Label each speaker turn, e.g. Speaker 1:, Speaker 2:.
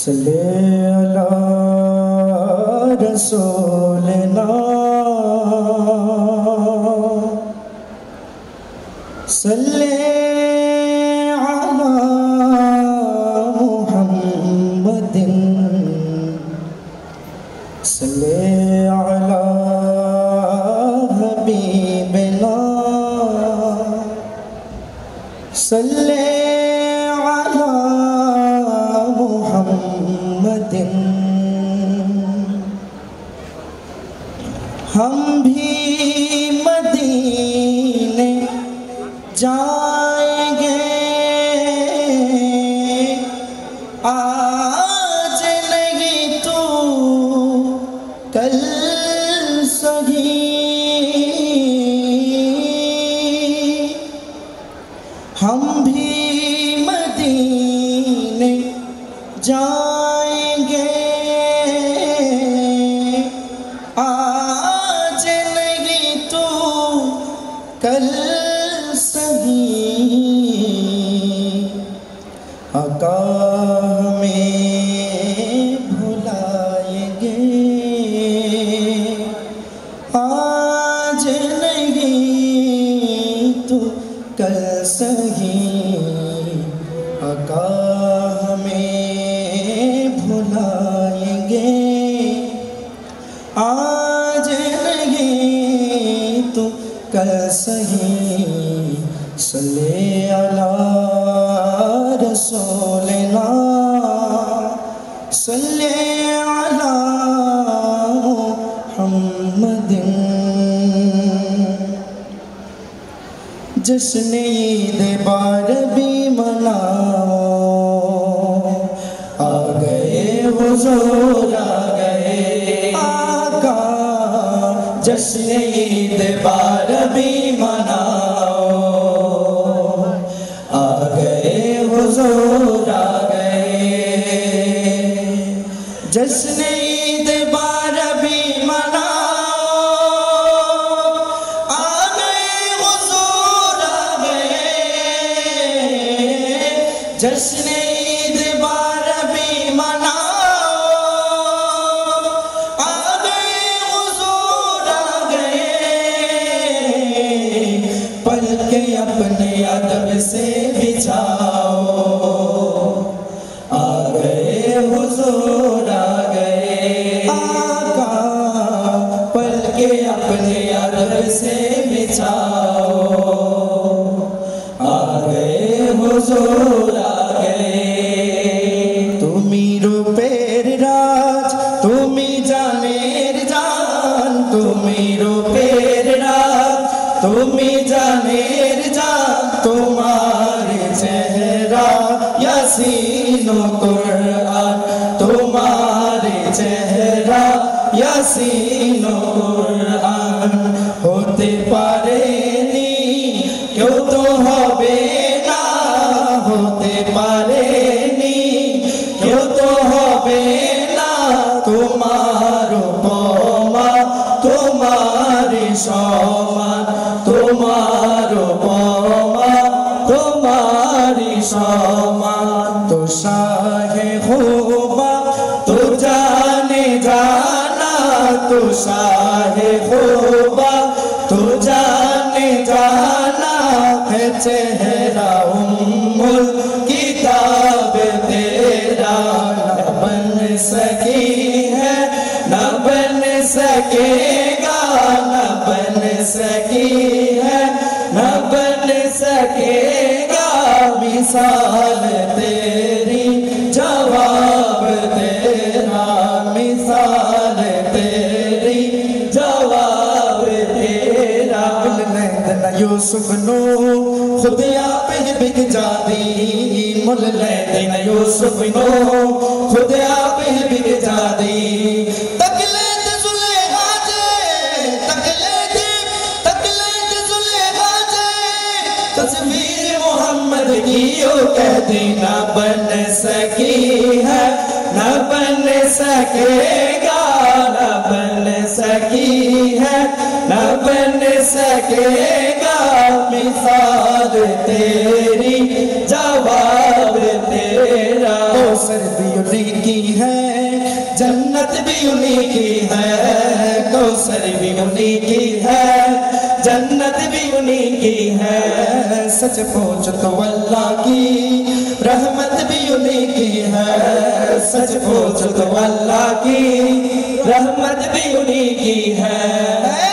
Speaker 1: सल्ले अला रसूलना सल्ले अला मुहम्मदिन सल्ले अला हबीबिना सल्ले हम भी मदीने जाएंगे आज नहीं तो कल सही हम भी मदीने जाएंगे आज नहीं तो कल सही आका हमें भुलाएंगे आज नहीं तो कल सही आका भुलाएंगे आज नहीं तो कल सही सल्ले अला रसूलना सल्ले अला मुहम्मदिन जश्न ईद बारहवीं मनाओ हुजूर आ गए आका जश्न ईद बारहवीं मनाओ आ गए हुजूर आ गए जश्न ईद बारहवीं मनाओ आ गए हुजूर आ गए जश्न ईद बारहवीं मनाओ के अपने अदब से बिछाओ आ गए हुजूर आ गए आका पल के अपने अदब से बिछाओ आ गए हुजूर आ गए तुमी रूपेर राज तुमी जानेर जान तुमी रूपेर राज तुमी जानेर जान तुम्हारे चेहरा यासीनो कुरान तुम्हारे चेहरा यासीनो कुरान होते पारे नी क्यों तो होबे ना होते पारे नी क्यों तो होबे ना तुम्हारो पौमा तुम्हारी समान तुम्हारो पौमा तुम्हारी समान तो शाहे खूबा तो जाने जाना तो शाहे खूबा तो जाने जाना है चेहरा उम्मुल किताब तेरा न बन सकी है न बन सकेगा न बन सकी है न बन सकेगा मिसाल तेरी जवाब तेरा मिसाल तेरी जवाब तेरा मुल्लैन यूसुफ नो खुद आप बिक जाती मुल्लैन यूसुफ नो खुद आप बिक जाती तस्वीर मोहम्मद की यो कहती न बन सकी है न बन सकेगा न बन सकी है न बन सकेगा मिसाल तेरी जवाब तेरा तेरा।
Speaker 2: कौसर भी उन्हीं की है,
Speaker 1: जन्नत भी उन्हीं की है, कौसर भी उन्हीं की है, जन्नत भी उन्हीं की है।
Speaker 2: सच पूछ तो अल्लाह की रहमत भी उन्हीं की है,
Speaker 1: सच पूछ तो अल्लाह की रहमत भी उन्हीं की है।